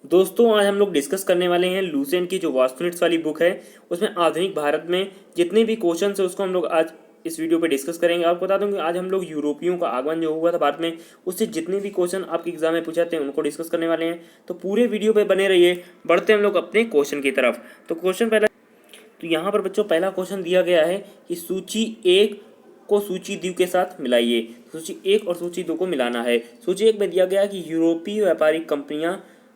दोस्तों आज हम लोग डिस्कस करने वाले हैं लूसेंट की जो वास्तुनिट्स वाली बुक है उसमें आधुनिक भारत में जितने भी क्वेश्चन है उसको हम लोग आज इस वीडियो पे डिस्कस करेंगे। आपको बता दूं कि आज हम लोग यूरोपियों का आगमन जो हुआ था भारत में उससे जितने भी क्वेश्चन आपके एग्जाम में पूछे जाते हैं उनको डिस्कस करने वाले हैं। तो पूरे वीडियो पे बने रहिए। बढ़ते हम लोग अपने क्वेश्चन की तरफ। तो क्वेश्चन पहला, तो यहाँ पर बच्चों पहला क्वेश्चन दिया गया है कि सूची एक को सूची दो के साथ मिलाइए। सूची एक और सूची दो को मिलाना है। सूची एक में दिया गया कि यूरोपीय व्यापारिक कंपनियां,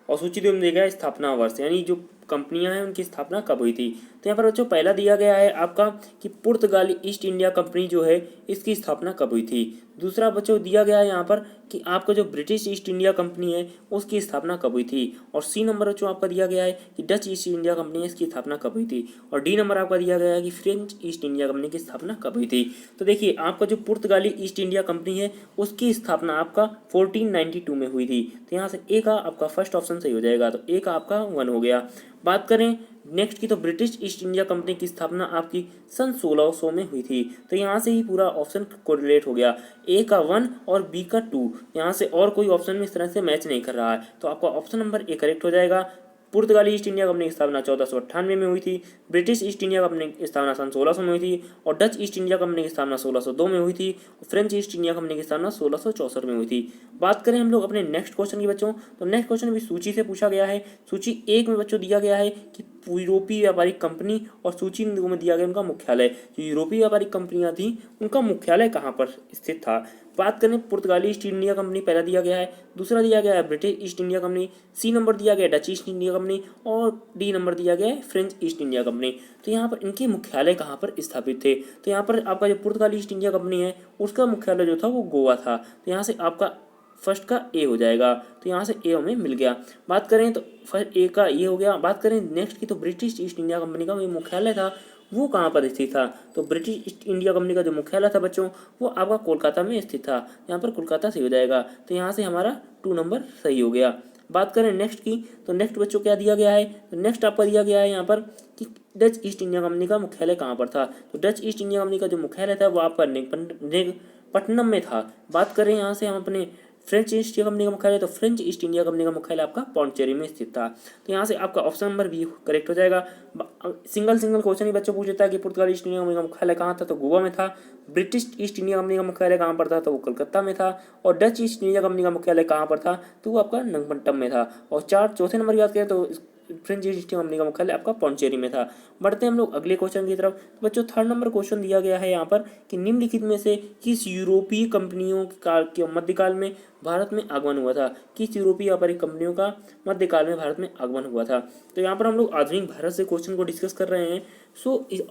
और सूची दो में दिया गया है स्थापना वर्ष, यानी जो कंपनियां हैं उनकी स्थापना कब हुई थी। तो यहाँ पर बच्चों पहला दिया गया है आपका कि पुर्तगाली ईस्ट इंडिया कंपनी जो है इसकी स्थापना कब हुई थी। दूसरा बच्चों दिया गया है यहाँ पर कि आपका जो ब्रिटिश ईस्ट इंडिया कंपनी है उसकी स्थापना कब हुई थी। और सी नंबर बच्चों आपका दिया गया है कि डच ईस्ट इंडिया कंपनी है इसकी स्थापना कब हुई थी। और डी नंबर आपका दिया गया है कि फ्रेंच ईस्ट इंडिया कंपनी की स्थापना कब हुई थी। तो देखिए आपका जो पुर्तगाली ईस्ट इंडिया कंपनी है उसकी स्थापना आपका 1492 में हुई थी। तो यहाँ से ए का आपका फर्स्ट ऑप्शन सही हो जाएगा। तो ए का आपका 1 हो गया। बात करें नेक्स्ट की, तो ब्रिटिश ईस्ट इंडिया कंपनी की स्थापना आपकी सन 1600 में हुई थी। तो यहाँ से ही पूरा ऑप्शन कोरिलेट हो गया। ए का 1 और बी का 2, यहाँ से और कोई ऑप्शन में इस तरह से मैच नहीं कर रहा है। तो आपका ऑप्शन नंबर ए करेक्ट हो जाएगा। पुर्तगाली ईस्ट इंडिया कंपनी की स्थापना 1498 में हुई थी। ब्रिटिश ईस्ट इंडिया कंपनी की स्थापना सन 1600 में हुई थी। और डच ईस्ट इंडिया कंपनी की स्थापना 1602 में हुई थी। और फ्रेंच ईस्ट इंडिया कंपनी की स्थापना 1664 में हुई थी। बात करें हम लोग अपने नेक्स्ट क्वेश्चन की बच्चों, तो नेक्स्ट क्वेश्चन भी सूची से पूछा गया है। सूची एक में बच्चों दिया गया है कि यूरोपीय व्यापारिक कंपनी, और सूची दो में दिया गया उनका मुख्यालय। जो यूरोपीय व्यापारिक कंपनियां थी उनका मुख्यालय कहाँ पर स्थित था। बात करें पुर्तगाली ईस्ट इंडिया कंपनी पहला दिया गया है, दूसरा दिया गया है British East India Company, C नंबर दिया गया है डच ईस्ट इंडिया कंपनी, और डी नंबर दिया गया है फ्रेंच ईस्ट इंडिया कंपनी। तो यहाँ पर इनके मुख्यालय कहाँ पर स्थापित थे। तो यहाँ पर आपका जो पुर्तगाली ईस्ट इंडिया कंपनी है उसका मुख्यालय जो था वो गोवा था। तो यहाँ से आपका फर्स्ट का ए हो जाएगा। तो यहाँ से ए हमें मिल गया। बात करें तो फर्स्ट ए का ये हो गया। बात करें नेक्स्ट की, तो ब्रिटिश ईस्ट इंडिया कंपनी का जो मुख्यालय था वो कहाँ पर स्थित था। तो ब्रिटिश ईस्ट इंडिया कंपनी का जो मुख्यालय था बच्चों वो आपका कोलकाता में स्थित था। यहाँ पर कोलकाता सही हो जाएगा। तो यहाँ से हमारा 2 नंबर सही हो गया। बात करें नेक्स्ट की, तो नेक्स्ट बच्चों क्या दिया गया है। तो नेक्स्ट आपका दिया गया है यहाँ पर कि डच ईस्ट इंडिया कंपनी का मुख्यालय कहाँ पर था। तो डच ईस्ट इंडिया कंपनी का जो मुख्यालय था वो आपका नेगपट्टनम में था। बात करें यहाँ से हम अपने फ्रेंच ईस्ट इंडिया कंपनी का मुख्यालय, तो फ्रेंच ईस्ट इंडिया कंपनी का मुख्यालय आपका पौंडचेरी में स्थित था। तो यहाँ से आपका ऑप्शन नंबर बी करेक्ट हो जाएगा। सिंगल क्वेश्चन ही बच्चों पूछ लेता है कि पुर्तगाली ईस्ट इंडिया कंपनी का मुख्यालय कहाँ था, तो गोवा में था। ब्रिटिश ईस्ट इंडिया कंपनी का मुख्यालय कहाँ पर था, तो वो कलकत्ता में था। और डच ईस्ट इंडिया कंपनी का मुख्यालय कहाँ पर था, तो वो आपका नगपट्टनम में था। और चौथे नंबर की बात करें तो फ्रेंच ईस्ट इंडिया कंपनी का मुख्यालय आपका पौंडचेरी में था। बढ़ते हैं हम लोग अगले क्वेश्चन की तरफ। बच्चों थर्ड नंबर क्वेश्चन दिया गया है यहाँ पर कि निम्नलिखित में से किस यूरोपीय कंपनियों के मध्यकाल में भारत में आगमन हुआ था। किस यूरोपीय व्यापारिक कंपनियों का मध्यकाल में भारत में आगमन हुआ था। तो यहाँ पर हम लोग आधुनिक भारत से क्वेश्चन को डिस्कस कर रहे हैं।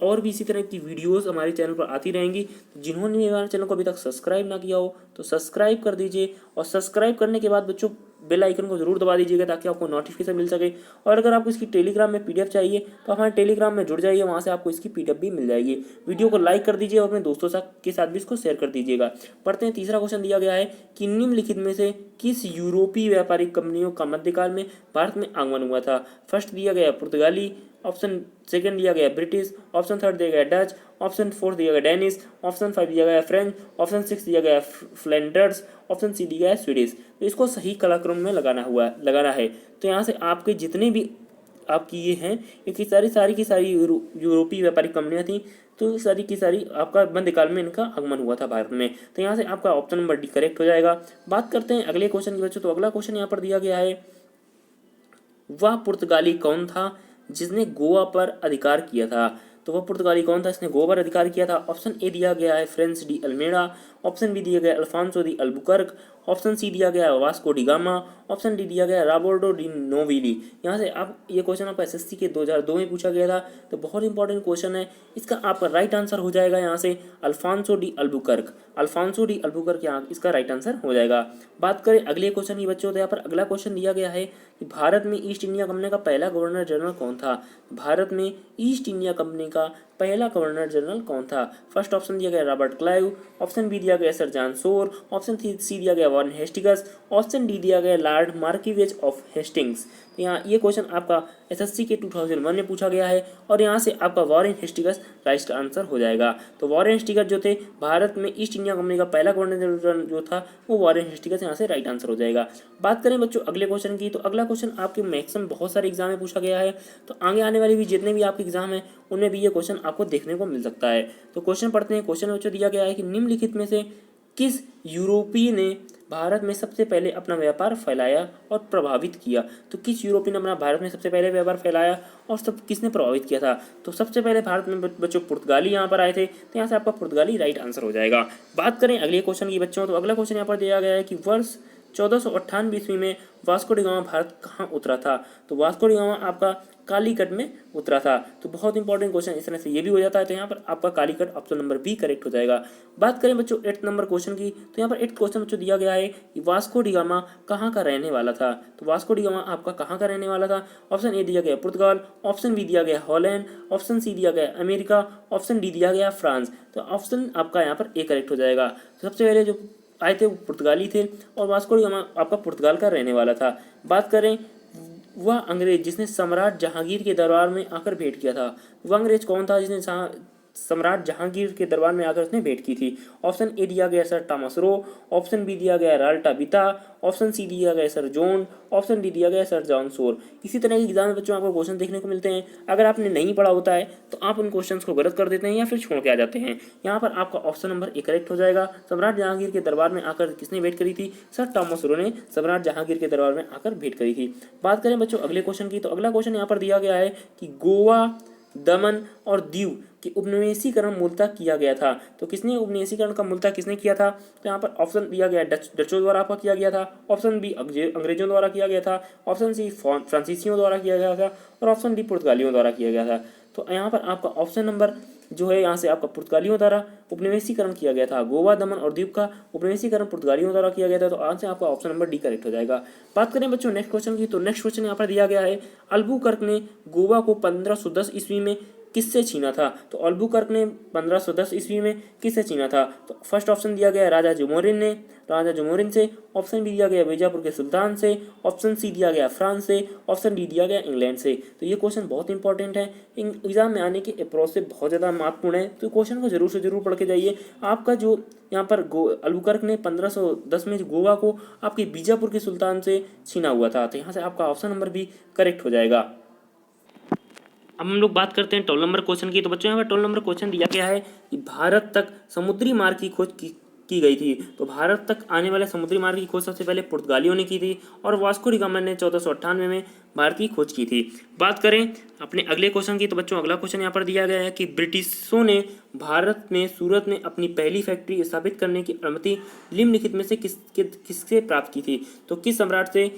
और भी इसी तरह की वीडियोस हमारे चैनल पर आती रहेंगी। जिन्होंने हमारे चैनल को अभी तक सब्सक्राइब ना किया हो तो सब्सक्राइब कर दीजिए। और सब्सक्राइब करने के बाद बच्चों बेल आइकन को जरूर दबा दीजिएगा ताकि आपको नोटिफिकेशन मिल सके। और अगर आपको इसकी टेलीग्राम में पीडीएफ चाहिए तो हमारे टेलीग्राम में जुड़ जाइए, वहाँ से आपको इसकी पीडीएफ भी मिल जाएगी। वीडियो को लाइक कर दीजिए और अपने दोस्तों के साथ भी इसको शेयर कर दीजिएगा। पढ़ते हैं तीसरा क्वेश्चन दिया गया है कि निम्नलिखित में से किस यूरोपीय व्यापारिक कंपनियों का मध्यकाल में भारत में आगमन हुआ था। फर्स्ट दिया गया पुर्तगाली, ऑप्शन सेकंड दिया गया ब्रिटिश, ऑप्शन थर्ड दिया गया डच, ऑप्शन फोर्थ दिया गया डेनिश, ऑप्शन 5 दिया गया फ्रेंच, ऑप्शन 6 दिया गया फ्लैंडर्स, ऑप्शन सी दिया गया स्वीडिश। तो इसको सही कालक्रम में लगाना है। तो यहाँ से आपके जितने भी आपकी ये हैं ये सारी की सारी यूरोपीय व्यापारिक कंपनियां थी। तो सारी की सारी आपका मध्यकाल में इनका आगमन हुआ था भारत में। तो यहाँ से आपका ऑप्शन नंबर डी करेक्ट हो जाएगा। बात करते हैं अगले क्वेश्चन की बच्चों। तो अगला क्वेश्चन यहाँ पर दिया गया है, वह पुर्तगाली कौन था जिसने गोवा पर अधिकार किया था। तो वह पुर्तगाली कौन था जिसने गोवा पर अधिकार किया था। ऑप्शन ए दिया गया है Francis de Almeida, option B दिया गया Alfonso de Albuquerque, option C दिया गया Vasco da Gama, option D दिया गया रॉबर्टो डी नोवेली। यहाँ से आप ये क्वेश्चन आपका एसएससी के 2002 में पूछा गया था। तो बहुत इंपॉर्टेंट क्वेश्चन है। इसका आपका राइट आंसर हो जाएगा यहाँ से Alfonso de Albuquerque. Alfonso de Albuquerque यहाँ इसका राइट आंसर हो जाएगा। बात करें अगले क्वेश्चन की बच्चों, तो यहाँ पर अगला क्वेश्चन दिया गया है कि भारत में ईस्ट इंडिया कंपनी का पहला गवर्नर जनरल कौन था। भारत में ईस्ट इंडिया कंपनी का पहला गवर्नर जनरल कौन था? फर्स्ट ऑप्शन दिया गया रॉबर्ट क्लाइव, ऑप्शन बी दिया गया sir John Shore, option C दिया गया वॉरेन हेस्टिंग्स, ऑप्शन डी दिया गया लॉर्ड मार्किवेज ऑफ हेस्टिंग्स। तो यहाँ ये क्वेश्चन आपका एसएससी के 2001 में पूछा गया है और यहाँ से आपका वॉरेन हेस्टिंग्स राइट का आंसर हो जाएगा। तो वॉरेन हेस्टिंग्स जो थे भारत में ईस्ट इंडिया कंपनी का पहला गवर्नर जनरल जो था वो वॉरेन हेस्टिंग्स यहाँ से राइट आंसर हो जाएगा। बात करें बच्चों अगले क्वेश्चन की, तो अगला क्वेश्चन आपके मैक्सिमम बहुत सारे एग्जाम में पूछा गया है, तो आगे आने वाली भी जितने भी आपके एग्जाम हैं उनमें भी ये क्वेश्चन आपको देखने को मिल सकता है। तो क्वेश्चन पढ़ते हैं। क्वेश्चन बच्चों दिया गया है कि निम्नलिखित में से किस यूरोपीय ने भारत में सबसे पहले अपना व्यापार फैलाया और प्रभावित किया? तो किस यूरोपीय ने अपना भारत में सबसे पहले व्यापार फैलाया और सब किसने प्रभावित किया था? तो सबसे पहले भारत में बच्चों पुर्तगाली यहाँ पर आए थे, तो यहाँ से आपका पुर्तगाली राइट आंसर हो जाएगा। बात करें अगले क्वेश्चन की बच्चों, तो अगला क्वेश्चन यहाँ पर दिया गया है कि वर्ष 1498 ईस्वी में वास्को डी गामा भारत कहाँ उतरा था? तो वास्को डी गामा आपका कालीकट में उतरा था। तो बहुत इंपॉर्टेंट क्वेश्चन इस तरह से ये भी हो जाता है, तो यहाँ पर आपका Calicut option number B correct हो जाएगा। बात करें बच्चों 8 नंबर क्वेश्चन की, तो यहाँ पर 8 क्वेश्चन बच्चों दिया गया है कि वास्को डी गामा कहाँ का रहने वाला था? तो वास्को डी गामा आपका कहाँ का रहने वाला था? ऑप्शन ए दिया गया पुर्तगाल, ऑप्शन बी दिया गया हॉलैंड, ऑप्शन सी दिया गया अमेरिका, ऑप्शन डी दिया गया फ्रांस। तो ऑप्शन आपका यहाँ पर ए करेक्ट हो जाएगा। तो सबसे पहले जो आए थे वो पुर्तगाली थे और वास्को डी गामा आपका पुर्तगाल का रहने वाला था। बात करें वह अंग्रेज जिसने सम्राट जहांगीर के दरबार में आकर भेंट किया था, वह अंग्रेज कौन था जिसने सम्राट जहांगीर के दरबार में आकर उसने भेंट की थी? ऑप्शन ए दिया गया sir Thomas Roe, option B दिया गया राल्टा बिता, ऑप्शन सी दिया गया सर जॉन, ऑप्शन डी दिया गया सर जॉन सोर। इसी तरह के एग्जाम में बच्चों आपको क्वेश्चन देखने को मिलते हैं। अगर आपने नहीं पढ़ा होता है तो आप उन क्वेश्चन को गलत कर देते हैं या फिर छोड़ के आ जाते हैं। यहाँ पर आपका ऑप्शन नंबर ए करेक्ट हो जाएगा। सम्राट जहांगीर के दरबार में आकर किसने भेंट करी थी? सर टॉमस रो ने सम्राट जहांगीर के दरबार में आकर भेंट करी थी। बात करें बच्चों अगले क्वेश्चन की, तो अगला क्वेश्चन यहाँ पर दिया गया है कि गोवा, दमन और दीव कि उपनिवेशीकरण मूलतः किया गया था। तो किसने उपनिवेशीकरण का मूलतः किसने किया था? तो यहाँ पर ऑप्शन दिया गया डचों द्वारा आपका किया गया था, ऑप्शन बी अंग्रेजों द्वारा किया गया था, ऑप्शन सी फ्रांसीसियों द्वारा किया गया था और ऑप्शन डी पुर्तगालियों द्वारा किया गया था। तो यहाँ पर आपका ऑप्शन नंबर जो है यहाँ से आपका पुर्तगालियों द्वारा उपनिवेशीकरण किया गया था। गोवा, दमन और दीव का उपनिवेशीकरण पुर्तगालियों द्वारा किया गया था। तो आज से आपका ऑप्शन नंबर डी करेक्ट हो जाएगा। बात करें बच्चों नेक्स्ट क्वेश्चन की, तो नेक्स्ट क्वेश्चन यहाँ पर दिया गया है अल्बुकर्क ने गोवा को 1510 ईस्वी में किससे छीना था? तो अल्बुकर्क ने 1510 ईस्वी में किससे छीना था? तो फर्स्ट ऑप्शन दिया गया राजा जुमोरिन से, ऑप्शन बी दिया गया बीजापुर के सुल्तान से, ऑप्शन सी दिया गया फ्रांस से, ऑप्शन डी दिया गया इंग्लैंड से। तो ये क्वेश्चन बहुत इंपॉर्टेंट है, एग्जाम में आने के अप्रोच से बहुत ज़्यादा महत्वपूर्ण है, तो क्वेश्चन को जरूर से जरूर पढ़ के जाइए। आपका जो यहाँ पर अल्बुकर्क ने 1510 में गोवा को आपके बीजापुर के सुल्तान से छीना हुआ था। तो यहाँ से आपका ऑप्शन नंबर बी करेक्ट हो जाएगा। अब हम लोग बात करते हैं 12 नंबर क्वेश्चन की। तो बच्चों यहाँ पर 12 नंबर क्वेश्चन दिया गया है कि भारत तक समुद्री मार्ग की खोज की गई थी। तो भारत तक आने वाले समुद्री मार्ग की खोज सबसे पहले पुर्तगालियों ने की थी और वास्को डी गामा ने 1498 में भारत की खोज की थी। बात करें अपने अगले क्वेश्चन की, तो बच्चों अगला क्वेश्चन यहाँ पर दिया गया है कि ब्रिटिशों ने भारत में सूरत में अपनी पहली फैक्ट्री स्थापित करने की अनुमति निम्नलिखित में से किससे प्राप्त की थी? तो किस सम्राट से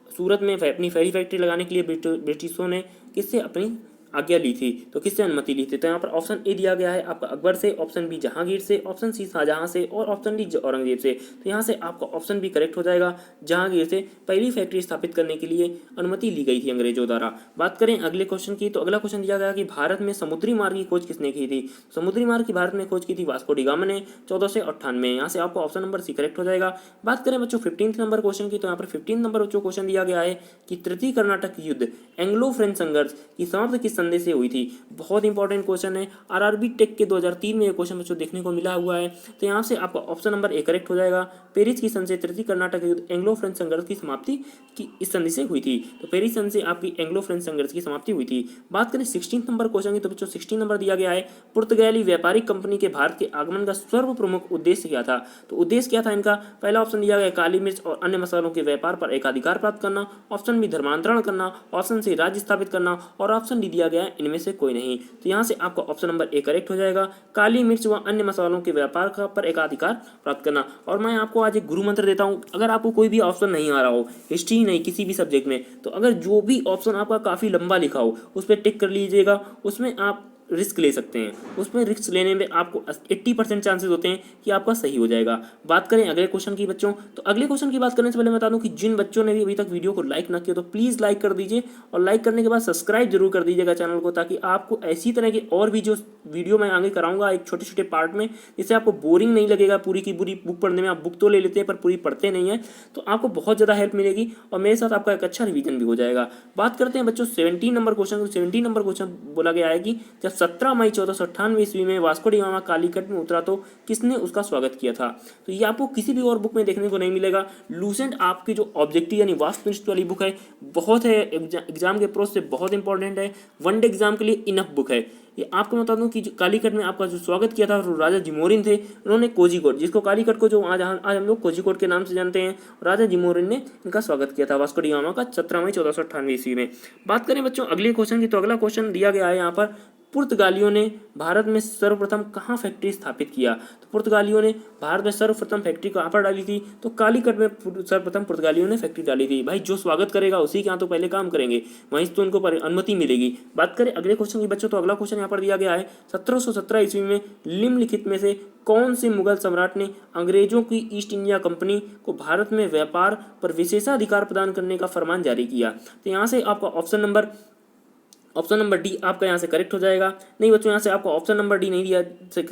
सूरत में अपनी पहली फैक्ट्री लगाने के लिए ब्रिटिशों ने किससे अपनी आज्ञा ली थी? तो किससे अनुमति ली थी? तो यहाँ पर ऑप्शन ए दिया गया है आपका अकबर से, ऑप्शन बी जहांगीर से, ऑप्शन सी शाहजहां से और ऑप्शन डी औरंगजेब से। तो यहाँ से आपका ऑप्शन बी करेक्ट हो जाएगा। जहांगीर से पहली फैक्ट्री स्थापित करने के लिए अनुमति ली गई थी अंग्रेजों द्वारा। बात करें अगले क्वेश्चन की, तो अगला क्वेश्चन दिया गया कि भारत में समुद्री मार्ग की खोज किसने की थी? समुद्री मार्ग की भारत में खोज की थी वास्को डी गामा ने 1498 में। यहाँ से आपको ऑप्शन नंबर सी करेक्ट हो जाएगा। बात करें बच्चों 15 नंबर क्वेश्चन की, तो यहाँ पर 15 नंबर बच्चों क्वेश्चन दिया गया है कि तृतीय कर्नाटक युद्ध एंग्लो फ्रेंच संघर्ष की समाप्ति किस संधि से हुई थी? बहुत इंपॉर्टेंट क्वेश्चन है, आरआरबी टेक के 2003 में ये क्वेश्चन बच्चों देखने को मिला हुआ है। तो यहाँ से आपका ऑप्शन नंबर ए करेक्ट हो जाएगा। पेरिस की संधि से तृतीय कर्नाटक युद्ध एंग्लो फ्रेंच संघर्ष की समाप्ति की इस संधि से हुई थी। तो पेरिस संधि से आपकी एंग्लो फ्रेंच संघर्ष की समाप्ति हुई थी। बात करें 16 नंबर क्वेश्चन की, तो बच्चों 16 नंबर दिया गया है पुर्तगाली व्यापारिक कंपनी के भारत के आगमन का सर्वप्रमुख उद्देश्य क्या था? तो उद्देश्य क्या था इनका? पहला ऑप्शन दिया गया काली मिर्च और अन्य मसालों के व्यापार पर एकाधिकार प्राप्त करना, ऑप्शन बी धर्मांतरण करना, ऑप्शन सी राज्य स्थापित करना और ऑप्शन डी दिया गया इनमें से कोई नहीं। तो यहाँ से आपका ऑप्शन नंबर ए करेक्ट हो जाएगा। काली मिर्च व अन्य मसालों के व्यापार पर एकाधिकार प्राप्त करना। और मैं आपको आज एक गुरु मंत्र देता हूँ, अगर आपको कोई भी ऑप्शन नहीं आ रहा हो, हिस्ट्री नहीं किसी भी सब्जेक्ट में, तो अगर जो भी ऑप्शन आपका काफ़ी लंबा लिखा हो उस पर टिक कर लीजिएगा। उसमें आप रिस्क ले सकते हैं, उसमें रिस्क लेने में आपको 80% चांसेस होते हैं कि आपका सही हो जाएगा। बात करें अगले क्वेश्चन की बच्चों, तो अगले क्वेश्चन की बात करने से पहले मैं बता दूं कि जिन बच्चों ने भी अभी तक वीडियो को लाइक ना किया तो प्लीज़ लाइक कर दीजिए, और लाइक करने के बाद सब्सक्राइब जरूर कर दीजिएगा चैनल को, ताकि आपको ऐसी तरह की और भी जो वीडियो मैं आगे कराऊंगा एक छोटे छोटे पार्ट में, जिससे आपको बोरिंग नहीं लगेगा पूरी की पूरी बुक पढ़ने में। आप बुक तो ले लेते हैं पर पूरी पढ़ते नहीं है, तो आपको बहुत ज़्यादा हेल्प मिलेगी और मेरे साथ आपका एक अच्छा रिवीजन भी हो जाएगा। बात करते हैं बच्चों 17 नंबर क्वेश्चन। 17 नंबर क्वेश्चन बोला गया है कि जब 17 मई 1498 ईस्वी में वास्को डी गामा कालीकट में उतरा तो किसने उसका स्वागत किया था। तो ये आपको किसी भी और बुक में देखने को नहीं मिलेगा। लूसेंट आपकी जो ऑब्जेक्टिव यानी वास्तुनिष्ठ वाली बुक है, बहुत है, एग्जाम के अप्रोच से बहुत इंपॉर्टेंट है, वन डे एग्जाम के लिए इनफ बुक है। ये आपको बता दूं कि जो कालीकट में आपका जो स्वागत किया था वो राजा जिमोरिन थे। उन्होंने कोझिकोड, जिसको कालीकट को जो आज हम लोग कोझिकोड के नाम से जानते हैं, राजा जिमोरिन ने इनका स्वागत किया था वास्को डी गामा का 17 मई 1498 ईस्वी में। बात करें बच्चों अगले क्वेश्चन की, तो अगला क्वेश्चन दिया गया है यहाँ पर, पुर्तगालियों ने भारत में सर्वप्रथम कहाँ फैक्ट्री स्थापित किया। तो पुर्तगालियों ने भारत में सर्वप्रथम फैक्ट्री कहाँ पर डाली थी, तो कालीकट में सर्वप्रथम पुर्तगालियों ने फैक्ट्री डाली थी। भाई जो स्वागत करेगा उसी के यहाँ तो पहले काम करेंगे, वहीं तो उनको अनुमति मिलेगी। बात करें अगले क्वेश्चन की बच्चों, तो अगला क्वेश्चन यहाँ पर दिया गया है, 1717 ईस्वी में निम्नलिखित में से कौन से मुगल सम्राट ने अंग्रेजों की ईस्ट इंडिया कंपनी को भारत में व्यापार पर विशेषाधिकार प्रदान करने का फरमान जारी किया। तो यहाँ से आपका ऑप्शन नंबर डी आपका यहाँ से करेक्ट हो जाएगा। नहीं बच्चों, यहाँ से आपको ऑप्शन नंबर डी नहीं दिया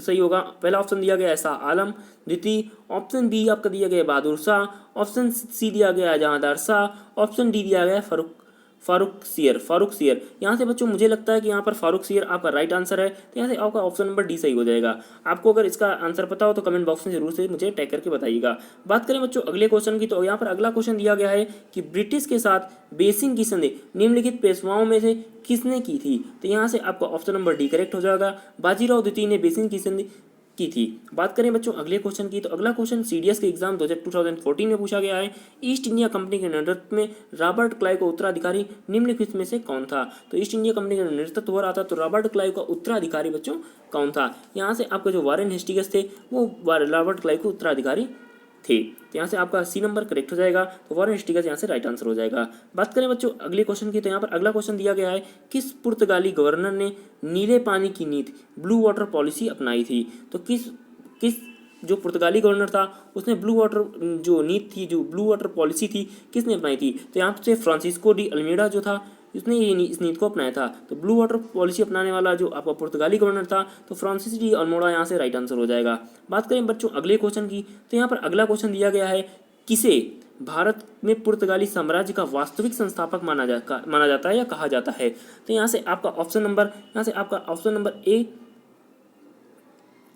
सही होगा। पहला ऑप्शन दिया गया है शाह आलम, द्वितीय ऑप्शन बी आपका दिया गया बादुर शाह, ऑप्शन सी दिया गया है जहांदार शाह, ऑप्शन डी दिया गया है फारूक सियर। यहाँ से बच्चों मुझे लगता है कि यहाँ पर फारूक सियर आपका राइट आंसर है, तो यहाँ से आपका ऑप्शन नंबर डी सही हो जाएगा। आपको अगर इसका आंसर पता हो तो कमेंट बॉक्स में जरूर से मुझे टैग करके बताइएगा। बात करें बच्चों अगले क्वेश्चन की, तो यहाँ पर अगला क्वेश्चन दिया गया है कि ब्रिटिश के साथ बेसिंग की संधि निम्नलिखित पेशवाओं में से किसने की थी। तो यहाँ से आपका ऑप्शन नंबर डी करेक्ट हो जाएगा। बाजीराव द्वितीय ने बेसिंग की संधि की थी। बात करें बच्चों अगले क्वेश्चन की, तो अगला क्वेश्चन सीडीएस के एग्जाम 2014 में पूछा गया है, ईस्ट इंडिया कंपनी के नेतृत्व में रॉबर्ट क्लाइव का उत्तराधिकारी निम्नलिखित में से कौन था। तो ईस्ट इंडिया कंपनी का नेतृत्व हो रहा था, तो रॉबर्ट क्लाइव का उत्तराधिकारी बच्चों कौन था। यहाँ से आपके जो वारेन हेस्टिंग्स थे वो रॉबर्ट क्लाइव के उत्तराधिकारी थे। तो यहाँ से आपका सी नंबर करेक्ट हो जाएगा, तो वारेन हेस्टिंग्स यहाँ से राइट आंसर हो जाएगा। बात करें बच्चों अगले क्वेश्चन की, तो यहाँ पर अगला क्वेश्चन दिया गया है, किस पुर्तगाली गवर्नर ने नीले पानी की नीति ब्लू वाटर पॉलिसी अपनाई थी। तो किस जो पुर्तगाली गवर्नर था उसने ब्लू वाटर जो नीति थी, जो ब्लू वाटर पॉलिसी थी, किसने अपनाई थी। तो यहाँ से फ्रांसिस्को डी अल्मेडा जो था उसने इस नीति को अपनाया था। तो ब्लू वाटर पॉलिसी अपनाने वाला जो आपका पुर्तगाली गवर्नर था, तो फ्रांसिस डी अल्मोड़ा यहाँ से राइट आंसर हो जाएगा। बात करें बच्चों अगले क्वेश्चन की, तो यहाँ पर अगला क्वेश्चन दिया गया है, किसे भारत में पुर्तगाली साम्राज्य का वास्तविक संस्थापक माना जाता है या कहा जाता है। तो यहाँ से आपका ऑप्शन नंबर ए,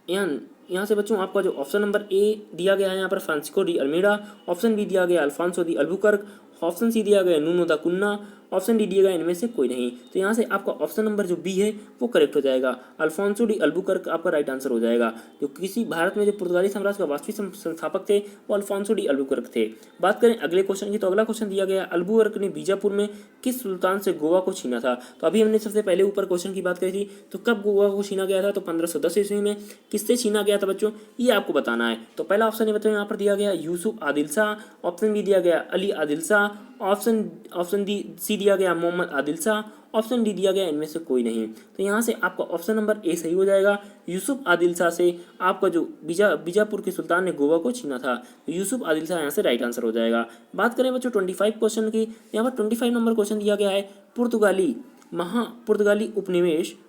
यहाँ से बच्चों आपका जो ऑप्शन नंबर ए दिया गया है यहाँ पर Francisco de Almeida, option B दिया गया Alfonso de Albuquerque, option C दिया गया नूनो दा कुन्ना, ऑप्शन डी दिया गया इनमें से कोई नहीं। तो यहाँ से आपका ऑप्शन नंबर जो बी है वो करेक्ट हो जाएगा, अल्फांसो डी अल्बुकर्क आपका राइट आंसर हो जाएगा। जो किसी भारत में जो पुर्तगाली साम्राज्य का वास्तविक संस्थापक थे वो अल्फांसो डी अल्बुकर्क थे। बात करें अगले क्वेश्चन की, तो अगला क्वेश्चन दिया गया, अल्बुकर्क ने बीजापुर में किस सुल्तान से गोवा को छीना था। तो अभी हमने सबसे पहले ऊपर क्वेश्चन की बात करी थी, तो कब गोवा को छीना गया था, तो 1510 ईस्वी में। किससे छीना गया था बच्चों, ये आपको बताना है। तो पहला ऑप्शन है बच्चों यहाँ पर दिया गया यूसुफ आदिल शाह, ऑप्शन बी दिया गया Ali Adil Shah, option D C दिया गया मोहम्मद आदिल शाह, ऑप्शन डी दिया गया इनमें से कोई नहीं। तो यहाँ से आपका ऑप्शन नंबर ए सही हो जाएगा। यूसुफ आदिल शाह से आपका जो बीजापुर के सुल्तान ने गोवा को छीना था, तो यूसुफ आदिल शाह यहाँ से राइट आंसर हो जाएगा। बात करें बच्चों 25 क्वेश्चन की, यहाँ पर 25 नंबर क्वेश्चन दिया गया है,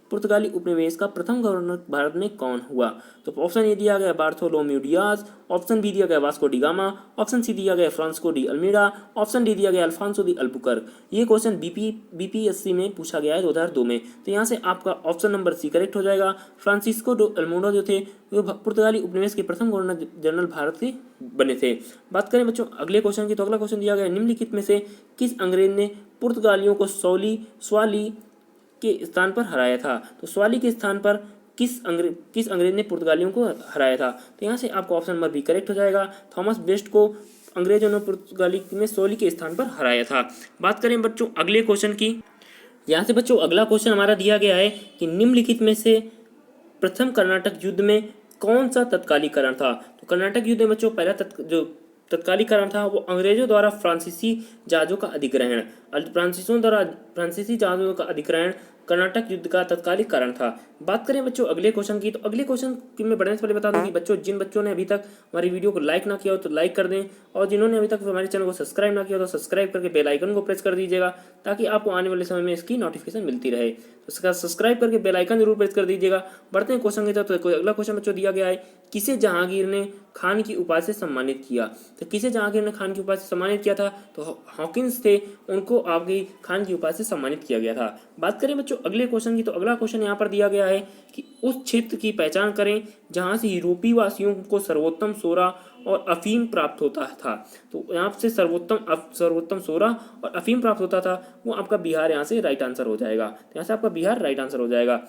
पुर्तगाली उपनिवेश का प्रथम गवर्नर भारत में कौन हुआ। तो ऑप्शन ए दिया गया बार्थोलोम्यू डियाज, ऑप्शन बी दिया गया Vasco da Gama, option C दिया गया Francisco de Almeida, option D दिया गया अल्फांसो दी अल्बुकर्क। ये क्वेश्चन बीपीएससी में पूछा गया है 2002 में। तो यहाँ से आपका ऑप्शन नंबर सी करेक्ट हो जाएगा। फ्रांसिस्को डी अल्मेडा जो थे वो पुर्तगाली उपनिवेश के प्रथम गवर्नर जनरल भारत के बने थे। बात करें बच्चों अगले क्वेश्चन की, तो अगला क्वेश्चन दिया गया, निम्नलिखित में से किस अंग्रेज ने पुर्तगालियों को स्वाली के स्थान पर हराया था। तो स्वाली के स्थान पर किस अंग्रेज ने पुर्तगालियों को हराया था। तो यहाँ से आपका ऑप्शन नंबर बी करेक्ट हो जाएगा। थॉमस बेस्ट को अंग्रेजों ने पुर्तगाली में स्वाली के स्थान पर हराया था। बात करें बच्चों अगले क्वेश्चन की, यहाँ से बच्चों अगला क्वेश्चन हमारा दिया गया है कि निम्नलिखित में से प्रथम कर्नाटक युद्ध में कौन सा तत्कालीकरण था। तो कर्नाटक युद्ध में बच्चों पहला जो तत्कालीकरण था वो अंग्रेजों द्वारा फ्रांसीसी जहाज़ों का अधिग्रहण। फ्रांसीसी जहाज़ों का अधिग्रहण कर्नाटक युद्ध का तत्कालिक कारण था। बात करें बच्चों अगले क्वेश्चन की, तो अगले क्वेश्चन में बढ़ने से पहले बता दूं कि बच्चों जिन बच्चों ने अभी तक हमारी वीडियो को लाइक ना किया हो तो लाइक कर दें, और जिन्होंने अभी तक हमारे चैनल को सब्सक्राइब ना किया हो तो सब्सक्राइब करके बेल आइकन को प्रेस कर दीजिएगा, ताकि आपको आने वाले समय में इसकी नोटिफिकेशन मिलती रहे। तो सब्सक्राइब करके बेल आइकन जरूर प्रेस कर दीजिएगा। बढ़ते हैं क्वेश्चन की तरफ। तो अगला क्वेश्चन बच्चों दिया गया है, किसे जहांगीर ने खान की उपाधि से सम्मानित किया। तो किसे जहांगीर ने खान की उपाधि से सम्मानित किया था, तो हॉकिंस थे, उनको आपकी खान की उपाधि से सम्मानित किया गया था। बात करें बच्चों अगले क्वेश्चन की, तो अगला क्वेश्चन यहाँ पर दिया गया है कि उस क्षेत्र की पहचान करें जहां से यूरोपीय वासियों को सर्वोत्तम सोरा और अफीम प्राप्त होता था। तो यहाँ से सर्वोत्तम सोरा और अफीम प्राप्त होता था, वो आपका बिहार यहाँ से राइट आंसर हो जाएगा। तो यहाँ से आपका बिहार राइट आंसर हो जाएगा।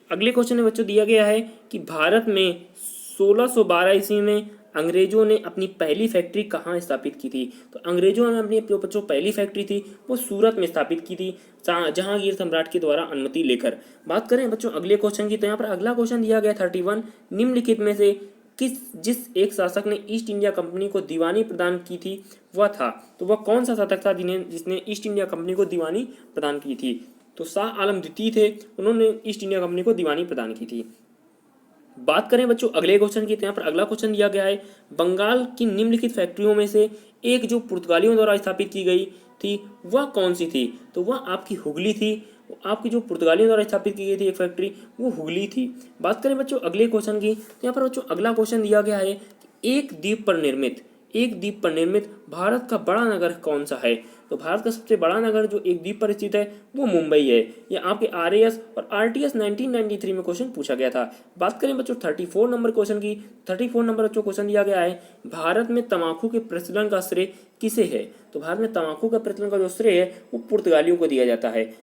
अगले क्वेश्चन में बच्चों दिया गया है कि भारत में 1612 ईस्वी में अंग्रेजों ने अपनी पहली फैक्ट्री कहाँ स्थापित की थी। तो अंग्रेजों ने अपनी जो बच्चों पहली फैक्ट्री थी वो सूरत में स्थापित की थी, जहांगीर सम्राट के द्वारा अनुमति लेकर। बात करें बच्चों अगले क्वेश्चन की, तो यहाँ पर अगला क्वेश्चन दिया गया 31, निम्नलिखित में से जिस एक शासक ने ईस्ट इंडिया कंपनी को दीवानी प्रदान की थी वह था। तो वह कौन सा शासक था जिसने ईस्ट इंडिया कंपनी को दीवानी प्रदान की थी। तो शाह आलम द्वितीय थे, उन्होंने ईस्ट इंडिया कंपनी को दीवानी प्रदान की थी। बात करें बच्चों अगले क्वेश्चन की, तो यहाँ पर अगला क्वेश्चन दिया गया है, बंगाल की निम्नलिखित फैक्ट्रियों में से एक जो पुर्तगालियों द्वारा स्थापित की गई थी वह कौन सी थी। तो वह आपकी हुगली थी। आपकी जो पुर्तगालियों द्वारा स्थापित की गई थी एक फैक्ट्री, वो हुगली थी। बात करें बच्चों अगले क्वेश्चन की, तो यहाँ पर बच्चों अगला क्वेश्चन दिया गया है कि एक द्वीप पर निर्मित भारत का बड़ा नगर कौन सा है। तो भारत का सबसे बड़ा नगर जो एक द्वीप पर स्थित है वो मुंबई है। ये आपके RAS और RTS 1993 में क्वेश्चन पूछा गया था। बात करें बच्चों 34 नंबर क्वेश्चन की, 34 नंबर बच्चों क्वेश्चन दिया गया है, भारत में तंबाकू के प्रचलन का श्रेय किसे है। तो भारत में तंबाकू का प्रचलन का जो श्रेय है वो पुर्तगालियों को दिया जाता है।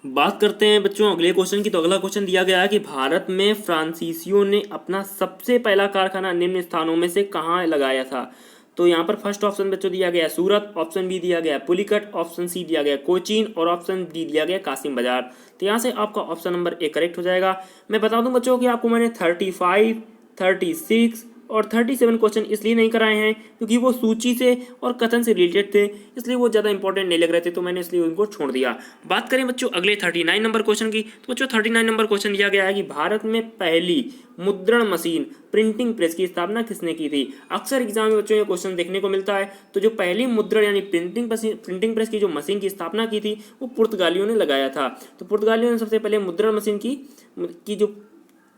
बात करते हैं बच्चों अगले क्वेश्चन की, तो अगला क्वेश्चन दिया गया है कि भारत में फ्रांसीसियों ने अपना सबसे पहला कारखाना निम्न स्थानों में से कहाँ लगाया था। तो यहाँ पर फर्स्ट ऑप्शन बच्चों दिया गया सूरत, ऑप्शन बी दिया गया पुलिकट, ऑप्शन सी दिया गया कोचीन और ऑप्शन डी दिया गया कासिम बाजार। तो यहाँ से आपका ऑप्शन नंबर ए करेक्ट हो जाएगा। मैं बता दूं बच्चों कि आपको मैंने 35, 36 और 37 क्वेश्चन इसलिए नहीं कराए हैं क्योंकि वो सूची से और कथन से रिलेटेड थे, इसलिए वो ज़्यादा इंपॉर्टेंट नहीं लग रहे थे, तो मैंने इसलिए उनको छोड़ दिया। बात करें बच्चों अगले 39 नंबर क्वेश्चन की, तो बच्चों 39 नंबर क्वेश्चन दिया गया है कि भारत में पहली मुद्रण मशीन प्रिंटिंग प्रेस की स्थापना किसने की थी। अक्सर एग्जाम में बच्चों ये क्वेश्चन देखने को मिलता है। तो जो पहली मुद्रण यानी प्रिंटिंग प्रेस की जो मशीन की स्थापना की थी वो पुर्तगालियों ने लगाया था। तो पुर्तगालियों ने सबसे पहले मुद्रण मशीन की जो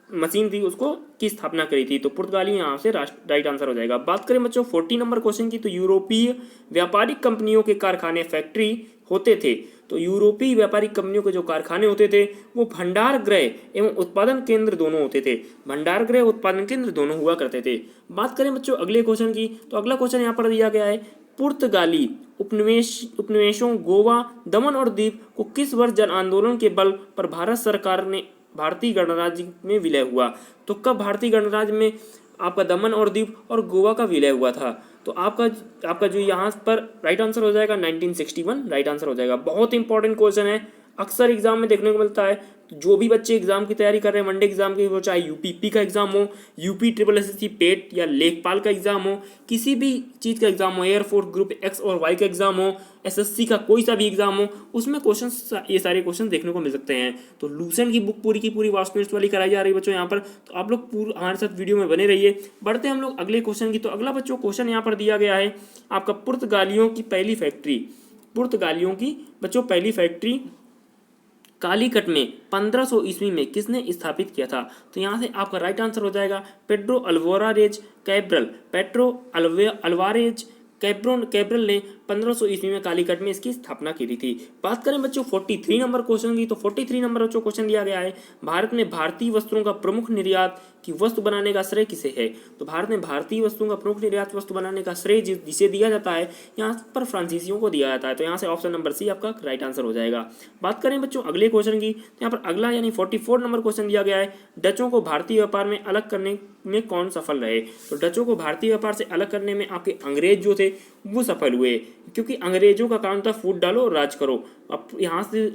मशीन थी उसको की स्थापना करी थी। तो पुर्तगाली यहाँ से राइट आंसर हो जाएगा। बात करें बच्चों 40 नंबर क्वेश्चन की, तो यूरोपीय व्यापारिक कंपनियों के कारखाने फैक्ट्री होते थे। तो यूरोपीय व्यापारिक कंपनियों के जो कारखाने होते थे वो भंडार गृह एवं उत्पादन केंद्र दोनों होते थे। भंडार गृह उत्पादन केंद्र दोनों हुआ करते थे। बात करें बच्चों अगले क्वेश्चन की, तो अगला क्वेश्चन यहाँ पर दिया गया है, पुर्तगाली उपनिवेशों गोवा, दमन और दीव को किस वर्ष जन आंदोलन के बल पर भारत सरकार ने भारतीय गणराज्य में विलय हुआ। तो कब भारतीय गणराज्य में आपका दमन और दीव और गोवा का विलय हुआ था। तो आपका जो यहाँ पर राइट आंसर हो जाएगा 1961 राइट आंसर हो जाएगा। बहुत इंपॉर्टेंट क्वेश्चन है, अक्सर एग्जाम में देखने को मिलता है। तो जो भी बच्चे एग्जाम की तैयारी कर रहे हैं वनडे एग्जाम की, वो चाहे UPP का एग्जाम हो, UPSSC पेट या लेखपाल का एग्जाम हो, किसी भी चीज़ का एग्जाम हो, एयरफोर्स ग्रुप X और Y का एग्जाम हो, SSC का कोई सा भी एग्जाम हो, उसमें क्वेश्चन ये सारे क्वेश्चन देखने को मिल सकते हैं। तो लूसेंट की बुक पूरी की पूरी वास्तुनिष्ठ वाली कराई जा रही है बच्चों यहाँ पर। तो आप लोग पूरा हमारे साथ वीडियो में बने रहिए। बढ़ते हैं हम लोग अगले क्वेश्चन की, तो अगला बच्चों क्वेश्चन यहाँ पर दिया गया है आपका पुर्तगालियों की पहली फैक्ट्री कालीकट में 1500 ईस्वी में किसने स्थापित किया था। तो यहाँ से आपका राइट आंसर हो जाएगा पेड्रो अल्वारेज कैब्रल ने 1500 ईस्वी में कालीकट में इसकी स्थापना की थी। बात करें बच्चों 43 नंबर क्वेश्चन की, तो 43 नंबर बच्चों क्वेश्चन दिया गया है, भारत में भारतीय वस्त्रों का प्रमुख निर्यात की वस्तु बनाने का श्रेय किसे है। तो भारत में भारतीय वस्तुओं का प्रमुख निर्यात वस्तु बनाने का श्रेय जिसे दिया जाता है यहाँ पर फ्रांसीसियों को दिया जाता है। तो यहाँ से ऑप्शन नंबर सी आपका राइट आंसर हो जाएगा। बात करें बच्चों अगले क्वेश्चन की, यहाँ पर अगला यानी 44 नंबर क्वेश्चन दिया गया है, डचों को भारतीय व्यापार में अलग करने में कौन सफल रहे। तो डचों को भारतीय व्यापार से अलग करने में आपके अंग्रेज जो थे वो सफल हुए, क्योंकि अंग्रेजों का काम था फूट डालो और राज करो। अब यहाँ से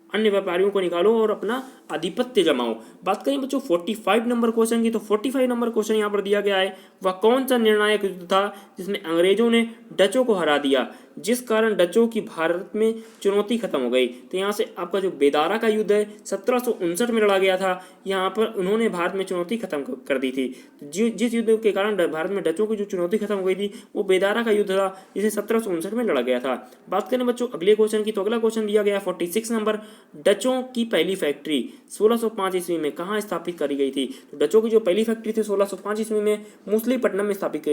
अन्य व्यापारियों को निकालो और अपना आधिपत्य जमाओ। बात करें बच्चों 45 नंबर क्वेश्चन की, तो 45 नंबर क्वेश्चन यहाँ पर दिया गया है, वह कौन सा निर्णायक युद्ध था जिसमें अंग्रेजों ने डचों को हरा दिया, जिस कारण डचों की भारत में चुनौती खत्म हो गई। तो यहाँ से आपका जो बेदारा का युद्ध है 1759 में लड़ा गया था, यहाँ पर उन्होंने भारत में चुनौती खत्म कर दी थी। तो जिस युद्ध के कारण भारत में डचों की जो चुनौती खत्म हो गई थी वो बेदारा का युद्ध था, जिसे 1759 में लड़ा गया था। बात करें बच्चों अगले क्वेश्चन की, तो अगला क्वेश्चन दिया गया 46 नंबर, डचों की पहली फैक्ट्री 1605 ईस्वी में कहाँ स्थापित करी गई थी। तो डचों की जो पहली फैक्ट्री थी 1605 ईस्वी में मूसलीपट्टनम में स्थापित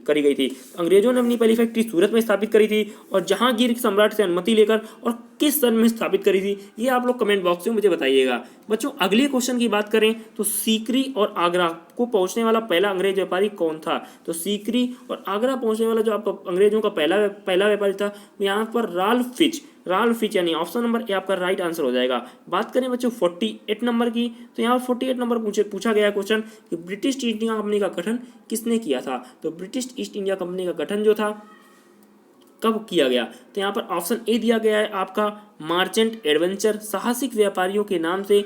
करी गई थी। अंग्रेजों ने अपनी पहली फैक्ट्री सूरत में स्थापित करी थी और जहांगीर सम्राट से अनुमति लेकर और किस सन में स्थापित करी थी, ये आप लोग कमेंट बॉक्स में मुझे बताइएगा। बच्चों अगले क्वेश्चन की बात करें तो सीकरी और आगरा को पहुंचने वाला पहला अंग्रेज व्यापारी कौन था। तो सीकरी और आगरा पहुंचने वाला जो आपका अंग्रेजों का पहला व्यापारी था यहाँ पर राल्फ फिच यानी ऑप्शन नंबर ए आपका राइट आंसर हो जाएगा। बात करें बच्चों 48 नंबर की, तो यहाँ 48 नंबर पूछा गया क्वेश्चन कि ब्रिटिश ईस्ट इंडिया कंपनी का गठन किसने किया था। तो ब्रिटिश ईस्ट इंडिया कंपनी का गठन जो था कब किया गया, तो यहाँ पर ऑप्शन ए दिया गया है आपका मार्चेंट एडवेंचर साहसिक व्यापारियों के नाम से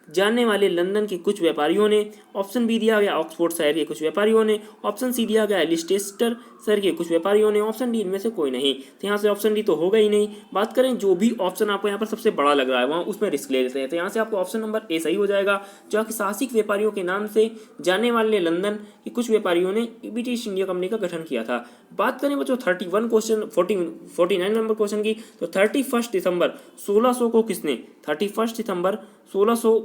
जानने वाले लंदन के कुछ व्यापारियों ने, ऑप्शन बी दिया गया ऑक्सफोर्ड शहर के कुछ व्यापारियों ने, ऑप्शन सी दिया गया लिस्टेस्टर शहर के कुछ व्यापारियों ने, ऑप्शन डी इनमें से कोई नहीं। तो यहाँ से ऑप्शन डी तो होगा ही नहीं। बात करें जो भी ऑप्शन आपको यहाँ पर सबसे बड़ा लग रहा है वहाँ उसमें रिस्क ले लेते हैं, तो यहाँ से आपको ऑप्शन नंबर ए सही हो जाएगा, जो कि साहसिक व्यापारियों के नाम से जानने वाले लंदन के कुछ व्यापारियों ने ब्रिटिश इंडिया कंपनी का गठन किया था। बात करें बच्चों 49 नंबर क्वेश्चन की, तो 31 दिसंबर 1600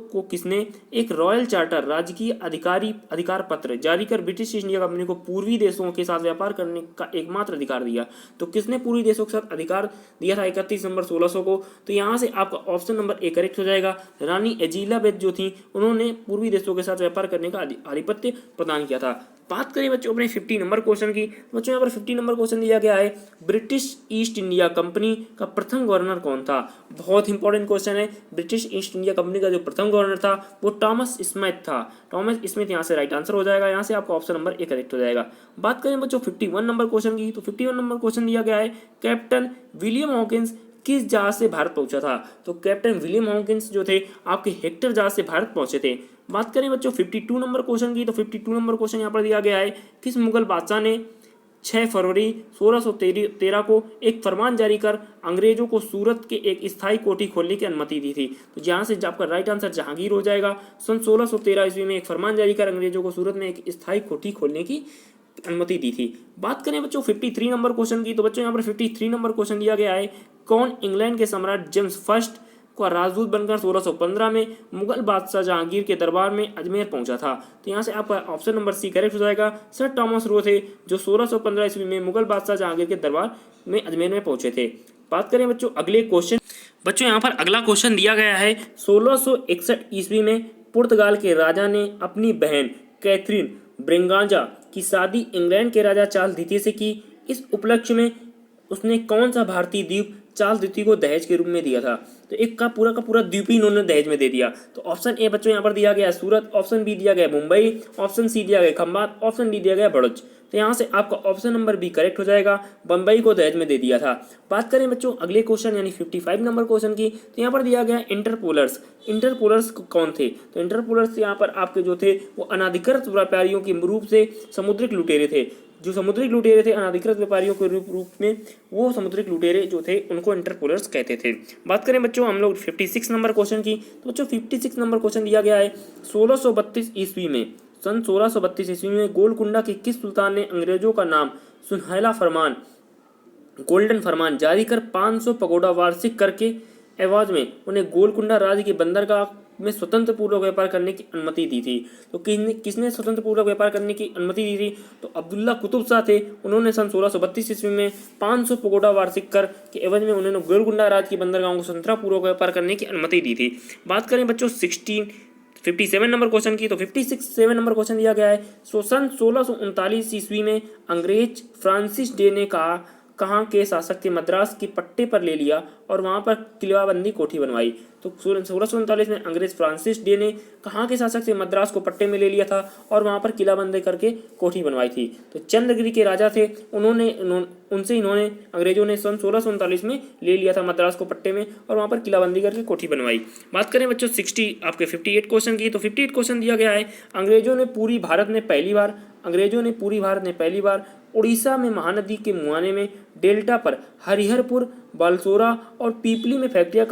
को किसने एक रॉयल चार्टर राजकीय अधिकार पत्र जारी कर ब्रिटिश इंडिया कंपनी को पूर्वी देशों के साथ व्यापार करने का एकमात्र अधिकार दिया। तो किसने पूर्वी देशों के साथ अधिकार दिया था 31 दिसंबर 1600 को। तो यहाँ से आपका ऑप्शन नंबर ए करेक्ट हो जाएगा। रानी एलिजाबेथ जो थी उन्होंने पूर्वी देशों के साथ व्यापार करने का आधिपत्य प्रदान किया था। बात करें बच्चों अपने 50 नंबर क्वेश्चन की, बच्चों यहाँ पर 50 नंबर क्वेश्चन दिया गया है, ब्रिटिश ईस्ट इंडिया कंपनी का प्रथम गवर्नर कौन था। बहुत इंपॉर्टेंट क्वेश्चन है। ब्रिटिश ईस्ट इंडिया कंपनी का जो प्रथम गवर्नर था वो टॉमस स्मिथ था। टॉमस स्मिथ यहाँ से राइट आंसर हो जाएगा। यहाँ से आपका ऑप्शन नंबर ए करेक्ट हो जाएगा। बात करें बच्चों 51 नंबर क्वेश्चन की, तो 51 नंबर क्वेश्चन दिया गया है, कैप्टन विलियम हॉकिंस किस जहाज से भारत पहुंचा था। तो कैप्टन विलियम हॉकिंस जो थे आपके हेक्टर जहाज से भारत पहुंचे थे। बात करें बच्चों 52 नंबर क्वेश्चन की, तो 52 नंबर क्वेश्चन यहाँ पर दिया गया है, किस मुगल बादशाह ने 6 फरवरी 1613 को एक फरमान जारी कर अंग्रेजों को सूरत के एक स्थायी कोठी खोलने की अनुमति दी थी। तो जहाँ से आपका राइट आंसर जहांगीर हो जाएगा। सन 1613 ईस्वी में एक फरमान जारी कर अंग्रेजों को सूरत में एक स्थायी कोठी खोलने की अनुमति दी थी। बात करें बच्चों 53 नंबर क्वेश्चन की, तो बच्चों यहाँ पर 53 नंबर क्वेश्चन दिया गया है, कौन इंग्लैंड के सम्राट जेम्स फर्स्ट का राजदूत बनकर 1615 में मुगल बादशाह जहांगीर के दरबार में अजमेर पहुंचा था। तो यहाँ से आपका ऑप्शन नंबर सी करेक्ट हो जाएगा। सर टॉमस रो थे जो 1615 ईस्वी में मुगल बादशाह जहांगीर के दरबार में अजमेर में पहुंचे थे। बात करें बच्चों अगले क्वेश्चन, बच्चों यहाँ पर अगला क्वेश्चन दिया गया है, 1661 ईस्वी में पुर्तगाल के राजा ने अपनी बहन कैथरीन ब्रेगांजा की शादी इंग्लैंड के राजा चार्ल्स द्वितीय से की। इस उपलक्ष्य में उसने कौन सा भारतीय द्वीप चार्ल्स द्वितीय को दहेज के रूप में दिया था। तो एक का पूरा द्वीप ही इन्होंने दहेज में दे दिया। तो ऑप्शन ए बच्चों यहाँ पर दिया गया सूरत, ऑप्शन बी दिया गया मुंबई, ऑप्शन सी दिया गया खंबात, ऑप्शन डी दिया गया भड़ोच। तो यहाँ से आपका ऑप्शन नंबर बी करेक्ट हो जाएगा, बम्बई को दहेज में दे दिया था। बात करें बच्चों अगले क्वेश्चन यानी 55 नंबर क्वेश्चन की, तो यहाँ पर दिया गया इंटरपोलर्स कौन थे। तो इंटरपोलर्स यहाँ पर आपके जो थे वो अनाधिकृत व्यापारियों के रूप से समुद्रिक लुटेरे थे। जो समुद्रिक लुटेरे थे अनाधिकृत व्यापारियों के रूप में वो समुद्रिक लुटेरे जो थे उनको इंटरपोलर्स कहते थे। बात करें बच्चों हम लोग 56 नंबर क्वेश्चन की, तो बच्चों 56 नंबर क्वेश्चन दिया गया है, 1632 ईस्वी में सन 1632 ईस्वी में गोलकुंडा के किस सुल्तान ने अंग्रेजों का नाम सुनहला फरमान गोल्डन फरमान जारी कर 500 पगोडा वार्षिक करके एवज में उन्हें गोलकुंडा राज्य के बंदरगाह में स्वतंत्र पूर्वक व्यापार करने की अनुमति दी थी। तो किसने स्वतंत्र पूर्वक व्यापार करने की अनुमति दी थी। तो अब्दुल्ला कुतुब शाह थे। उन्होंने सन 1632 ईस्वी में 500 पगोडा वार्षिक कर के एवज में उन्होंने गोलकुंडा राज्य की बंदरगाहों को स्वतंत्रता पूर्वक व्यापार करने की अनुमति दी थी। बात करें बच्चों 57 नंबर क्वेश्चन की, तो 57 नंबर क्वेश्चन दिया गया है, सन 1639 ईस्वी में अंग्रेज फ्रांसिस डे ने कहाँ के शासक थे मद्रास के पट्टे पर ले लिया और वहाँ पर किलाबंदी कोठी बनवाई। तो 1639 में अंग्रेज फ्रांसिस डे ने कहाँ के शासक से मद्रास को पट्टे में ले लिया था और वहाँ पर किलाबंदी करके कोठी बनवाई थी। तो चंद्रगिरी के राजा थे, उनसे इन्होंने अंग्रेजों ने सन 1639 में ले लिया था मद्रास को पट्टे में और वहाँ पर किलाबंदी करके कोठी बनवाई। बात करें बच्चों 58 क्वेश्चन की, तो 58 क्वेश्चन दिया गया है। अंग्रेजों ने पूरी भारत में पहली बार उड़ीसा में महानदी के मुहाने में डेल्टा पर हरिहरपुर, बालसोरा और पीपली में फैक्ट्रियां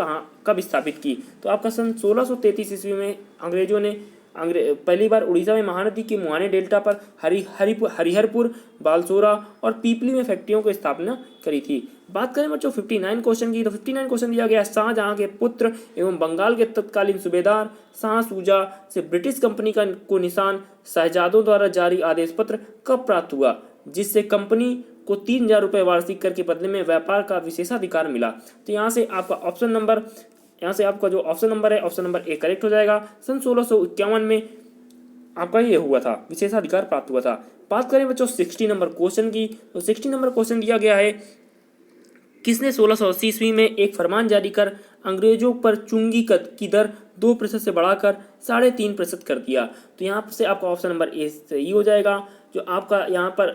कब स्थापित की। तो आपका सन 1633 ईस्वी में अंग्रेजों ने पहली बार उड़ीसा में महानदी के मुहाने डेल्टा पर हरिहरपुर, बालसोरा और पीपली में फैक्ट्रियों की स्थापना करी थी। बात करें बच्चों 59 क्वेश्चन की, तो 59 क्वेश्चन दिया गया है। शाहजहां के पुत्र एवं बंगाल के तत्कालीन सूबेदार शाह सूजा से ब्रिटिश कंपनी को निशान शहजादों द्वारा जारी आदेश पत्र कब प्राप्त हुआ, जिससे कंपनी को 3,000 रुपये वार्षिक कर के बदले में व्यापार का विशेषाधिकार मिला। तो यहाँ से आपका जो ऑप्शन नंबर है, ऑप्शन नंबर ए करेक्ट हो जाएगा। सन 1651 में आपका ये हुआ था, विशेषाधिकार प्राप्त हुआ था। बात करें बच्चों 60 नंबर क्वेश्चन की, तो 60 नंबर क्वेश्चन दिया गया है, किसने 1680 ईस्वी में एक फरमान जारी कर अंग्रेजों पर चुंगी की दर 2% से बढ़ाकर 3.5% कर दिया। तो यहाँ से आपका ऑप्शन नंबर ए सही हो जाएगा। जो आपका यहाँ पर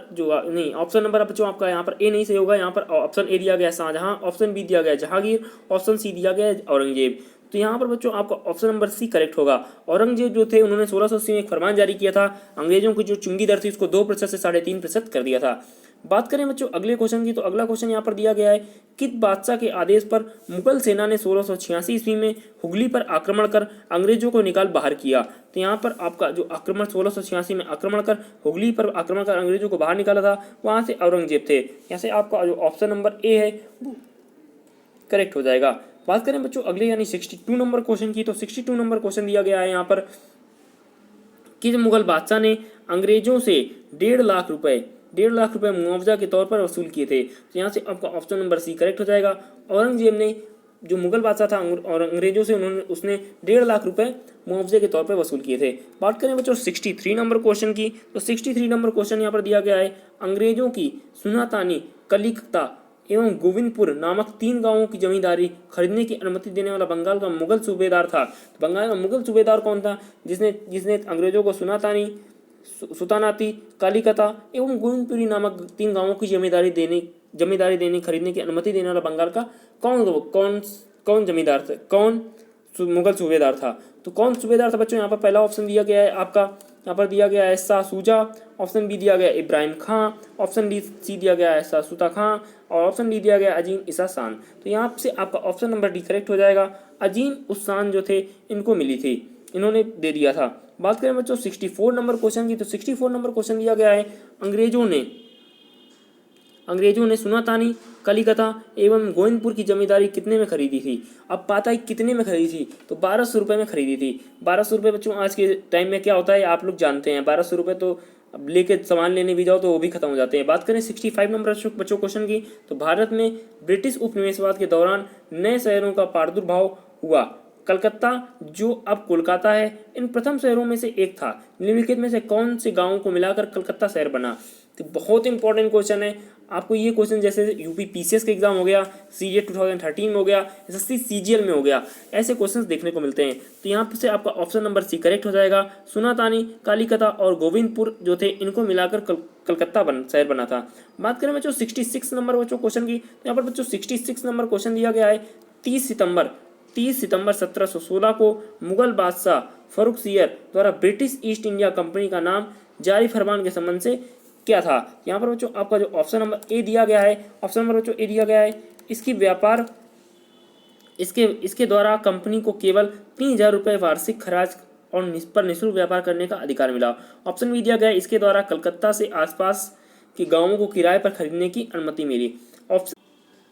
ऑप्शन नंबर बच्चों आपका यहाँ पर ए नहीं सही होगा। यहाँ पर ऑप्शन ए दिया गया शाहजहां, ऑप्शन बी दिया गया जहांगीर, ऑप्शन सी दिया गया औरंगजेब। तो यहाँ पर बच्चों आपका ऑप्शन नंबर सी करेक्ट होगा। औरंगजेब जो थे उन्होंने 1680 में एक फरमान जारी किया था, अंग्रेजों की जो चुंगी दर थी उसको 2% से 3.5% कर दिया था। बात करें बच्चों अगले क्वेश्चन की, तो अगला क्वेश्चन यहाँ पर दिया गया है, किस बादशाह के आदेश पर मुगल सेना ने 1686 ईस्वी में हुगली पर आक्रमण कर अंग्रेजों को निकाल बाहर किया। तो यहाँ पर आपका जो आक्रमण 1686 में आक्रमण कर हुगली पर आक्रमण कर अंग्रेजों को बाहर निकाला था, वहाँ से औरंगजेब थे। यहाँ से आपका जो ऑप्शन नंबर ए है वो करेक्ट हो जाएगा। बात करें बच्चों अगले यानी 62 नंबर क्वेश्चन की, तो 62 नंबर क्वेश्चन दिया गया है यहाँ पर, किस मुगल बादशाह ने अंग्रेजों से 1.5 लाख रुपए मुआवजा के तौर पर वसूल किए थे। तो यहाँ से आपका ऑप्शन नंबर सी करेक्ट हो जाएगा। औरंगजेब ने जो मुगल बादशाह था और अंग्रेजों से उसने 1.5 लाख रुपए मुआवजे के तौर पर वसूल किए थे। बात करें बच्चों 63 नंबर क्वेश्चन की, तो 63 नंबर क्वेश्चन यहाँ पर दिया गया है, अंग्रेजों की सुनातानी, कलिकता एवं गोविंदपुर नामक 3 गांवों की जमींदारी खरीदने की अनुमति देने वाला बंगाल का मुगल सूबेदार था। तो बंगाल का मुगल सूबेदार कौन था, जिसने अंग्रेजों को सुतानाती, कालिकता एवं गोविंदपुरी नामक 3 गांवों की जमींदारी देने खरीदने की अनुमति देने वाला बंगाल का कौन जमींदार था, कौन मुगल सूबेदार था। तो कौन सूबेदार था बच्चों, यहाँ पर पहला ऑप्शन दिया गया है आपका, यहाँ पर दिया गया है शाह सूजा, ऑप्शन बी दिया गया है इब्राहिम खां, ऑप्शन सी दिया गया है शाह सुता खां और ऑप्शन डी दिया गया है अजीम ईसा शान। तो यहाँ से आपका ऑप्शन नंबर डी करेक्ट हो जाएगा। अजीम उस शान जो थे इनको मिली थी, इन्होंने दे दिया था। बात करें बच्चों 64 नंबर क्वेश्चन की, तो 64 नंबर क्वेश्चन दिया गया है, अंग्रेजों ने सुनातानी, कलिकता एवं गोविंदपुर की जमींदारी कितने में खरीदी थी। अब पता है कितने में खरीदी थी, तो 1200 रुपये में खरीदी थी। 1200 रुपये बच्चों आज के टाइम में क्या होता है आप लोग जानते हैं, 1200 रुपये तो अब लेके सामान लेने भी जाओ तो वो भी खत्म हो जाते हैं। बात करें 65 नंबर बच्चों क्वेश्चन की, तो भारत में ब्रिटिश उपनिवेशवाद के दौरान नए शहरों का प्रादुर्भाव हुआ। कलकत्ता जो अब कोलकाता है इन प्रथम शहरों में से एक था। निम्नलिखित में से कौन से गांवों को मिलाकर कलकत्ता शहर बना। तो बहुत इंपॉर्टेंट क्वेश्चन है आपको ये क्वेश्चन, जैसे यूपी पीसीएस का एग्जाम हो गया, सीए 2013 में हो गया, एसएससी सीजीएल में हो गया, ऐसे क्वेश्चंस देखने को मिलते हैं। तो यहाँ से आपका ऑप्शन नंबर सी करेक्ट हो जाएगा। सुनातानी, कालिकता और गोविंदपुर जो थे इनको मिलाकर कलकत्ता शहर बना था। बात करें बच्चों 66 नंबर बच्चों क्वेश्चन की, तो यहाँ पर बच्चों 66 नंबर क्वेश्चन दिया गया है, 30 सितंबर 1716 को मुगल बादशाह फर्रुखसियर द्वारा ब्रिटिश ईस्ट इंडिया कंपनी का नाम जारी फरमान के संबंध से क्या था। यहाँ पर बच्चों आपका जो ऑप्शन नंबर ए दिया गया है, ऑप्शन नंबर बच्चों ए दिया गया है, इसके द्वारा कंपनी को केवल 3000 रुपये वार्षिक खराज और पर निःशुल्क व्यापार करने का अधिकार मिला। ऑप्शन बी दिया गया है, इसके द्वारा कलकत्ता से आसपास के गांवों को किराए पर खरीदने की अनुमति मिली।